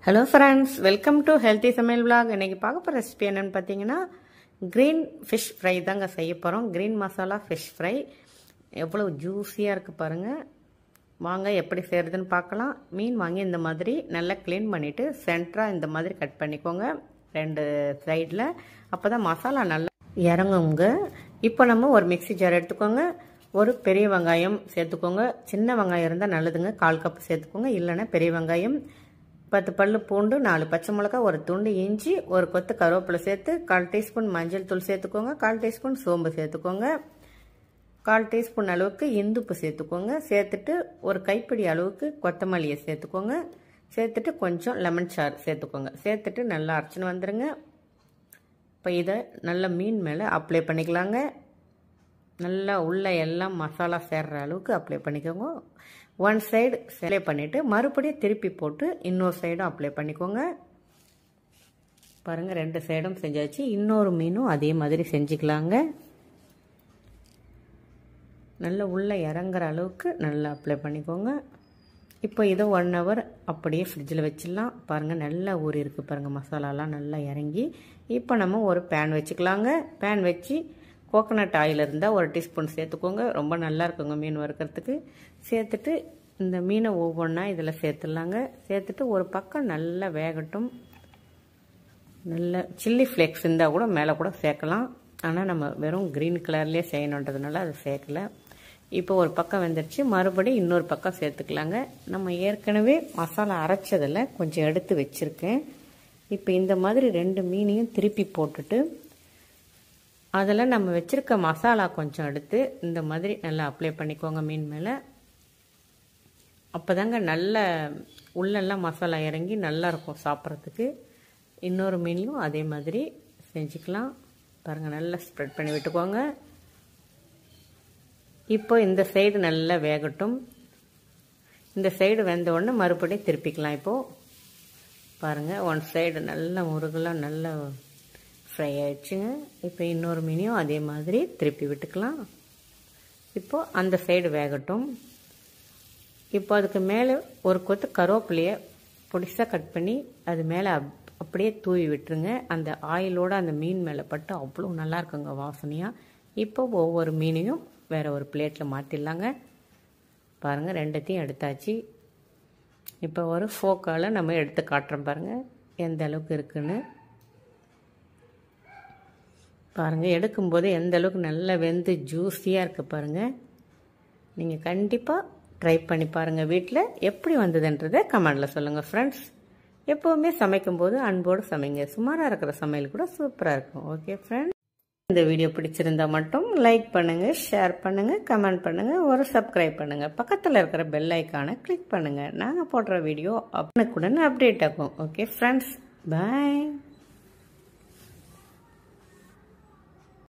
Hello friends, welcome to Healthy Samaiyal Vlog. இன்னைக்கு பார்க்க போற ரெசிபி என்னன்னு பாத்தீங்கன்னா green fish fry தாங்க செய்ய போறோம். green மசாலா fish fry எவ்வளவு ஜூசியா இருக்கு பாருங்க. வாங்க எப்படி செய்யறதுன்னு பார்க்கலாம். மீன் வாங்கி இந்த மாதிரி நல்லா க்ளீன் பண்ணிட்டு சென்டரா இந்த மாதிரி கட் பண்ணிக்கோங்க. ரெண்டு சைடுல அப்பதான் மசாலா நல்லா இறங்குங்க. இப்போ நம்ம ஒரு மிக்ஸி ஜார் எடுத்துக்கோங்க. ஒரு பெரிய வெங்காயம் சேர்த்துக்கோங்க. சின்ன வெங்காயம் இருந்தா நல்லதுங்க. 1/4 கப் சேர்த்துக்கோங்க. இல்லனா பெரிய வெங்காயம் 10 பல்லு பூண்டு 4 பச்சை மிளகாய் ஒரு துண்டு இஞ்சி ஒரு கொத்து கருவேப்பிலை சேர்த்து 1/4 டீஸ்பூன் மஞ்சள் தூள் சேர்த்துக்கோங்க. 1/4 டீஸ்பூன் சோம்பு சேர்த்துக்கோங்க. 1/4 டீஸ்பூன் அளவுக்கு இந்துப்பு சேர்த்துக்கோங்க. சேர்த்துட்டு ஒரு கைப்பிடி அளவுக்கு கொத்தமல்லியை சேர்த்துக்கோங்க. சேர்த்துட்டு கொஞ்சம் லெமன் சாறு சேர்த்துக்கோங்க. சேர்த்துட்டு நல்லா அரைச்சின்னு வந்துடுங்க. இப்போ இதை நல்லா மீன் மேலே அப்ளை பண்ணிக்கலாங்க. நல்லா உள்ள எல்லாம் மசாலா சேர்ற அளவுக்கு அப்ளை பண்ணிக்கோங்க. ஒன் சைடு அப்ளை பண்ணிவிட்டு மறுபடியும் திருப்பி போட்டு இன்னொரு சைடும் அப்ளை பண்ணிக்கோங்க. பாருங்கள், ரெண்டு சைடும் செஞ்சாச்சு. இன்னொரு மீனும் அதே மாதிரி செஞ்சுக்கலாங்க. நல்லா உள்ளே இறங்குற அளவுக்கு நல்லா அப்ளை பண்ணிக்கோங்க. இப்போ இதை 1 hour அப்படியே ஃப்ரிட்ஜில் வச்சிடலாம். பாருங்கள், நல்லா ஊறி இருக்குது பாருங்கள், மசாலாலாம் நல்லா இறங்கி. இப்போ நம்ம ஒரு பேன் வச்சுக்கலாங்க. பேன் வச்சு கோகோனட் ஆயில் இருந்தால் 1 டீஸ்பூன் சேர்த்துக்கோங்க. ரொம்ப நல்லா இருக்குங்க மீன் வறுக்கிறதுக்கு. சேர்த்துட்டு இந்த மீனை ஒவ்வொன்றா இதில் சேர்த்துடலாங்க. சேர்த்துட்டு ஒரு பக்கம் நல்லா வேகட்டும். நல்ல சில்லி ஃப்ளேக்ஸ் இருந்தால் கூட மேலே கூட சேர்க்கலாம். ஆனால் நம்ம வெறும் க்ரீன் கலர்லேயே செய்யணுன்றதுனால அதை சேர்க்கலை. இப்போ ஒரு பக்கம் வெந்துடுச்சு. மறுபடியும் இன்னொரு பக்கம் சேர்த்துக்கலாங்க. நம்ம ஏற்கனவே மசாலா அரைச்சதில் கொஞ்சம் எடுத்து வச்சுருக்கேன். இப்போ இந்த மாதிரி 2 மீனையும் திருப்பி போட்டுட்டு அதில் நம்ம வச்சுருக்க மசாலா கொஞ்சம் எடுத்து இந்த மாதிரி நல்லா அப்ளை பண்ணிக்கோங்க மீன் மேலே. அப்போ தாங்க நல்ல உள்ளெல்லாம் மசாலா இறங்கி நல்லாயிருக்கும் சாப்பிட்றதுக்கு. இன்னொரு மீனையும் அதே மாதிரி செஞ்சுக்கலாம். பாருங்கள், நல்லா ஸ்ப்ரெட் பண்ணி விட்டுக்கோங்க. இப்போ இந்த சைடு நல்லா வேகட்டும். இந்த சைடு வெந்த உடனே மறுபடியும் திருப்பிக்கலாம். இப்போது பாருங்கள், ஒன் சைடு நல்லா முருகலாம் நல்லா ஃப்ரை ஆயிடுச்சுங்க. இப்போ இன்னொரு மீனையும் அதே மாதிரி திருப்பி விட்டுக்கலாம். இப்போது அந்த சைடு வேகட்டும். இப்போ அதுக்கு மேலே ஒரு கொத்து கருவேப்பிலையை பொடிசாக கட் பண்ணி அது மேலே அப்படியே தூவி விட்டுருங்க. அந்த ஆயிலோடு அந்த மீன் மேலே பட்டு அவ்வளோ நல்லா இருக்குங்க வாசனையாக. இப்போ ஒவ்வொரு மீனையும் வேறு ஒரு பிளேட்டில் மாற்றிடலாங்க. பாருங்கள், ரெண்டுத்தையும் எடுத்தாச்சு. இப்போ ஒரு ஃபோக்கால் நம்ம எடுத்து காட்டுறோம் பாருங்கள் எந்த அளவுக்கு இருக்குன்னு. பாருங்கள், எடுக்கும்போது எந்த அளவுக்கு நல்லா வெந்து ஜூஸியாக இருக்குது பாருங்கள். நீங்கள் கண்டிப்பாக ட்ரை பண்ணி பாருங்கள். வீட்டில் எப்படி வந்ததுன்றதை கமெண்டில் சொல்லுங்கள் ஃப்ரெண்ட்ஸ். எப்போவுமே சமைக்கும்போது அன்போடு சமைங்க. சுமாராக இருக்கிற சமையல் கூட சூப்பராக இருக்கும். ஓகே ஃப்ரெண்ட்ஸ், இந்த வீடியோ பிடிச்சிருந்தா மட்டும் லைக் பண்ணுங்கள், ஷேர் பண்ணுங்கள், கமெண்ட் பண்ணுங்கள், ஒரு சப்ஸ்கிரைப் பண்ணுங்கள். பக்கத்தில் இருக்கிற பெல் ஐக்கானை கிளிக் பண்ணுங்கள். நாங்கள் போடுற வீடியோ உடனே அப்டேட் ஆகும். ஓகே ஃப்ரெண்ட்ஸ், பாய்.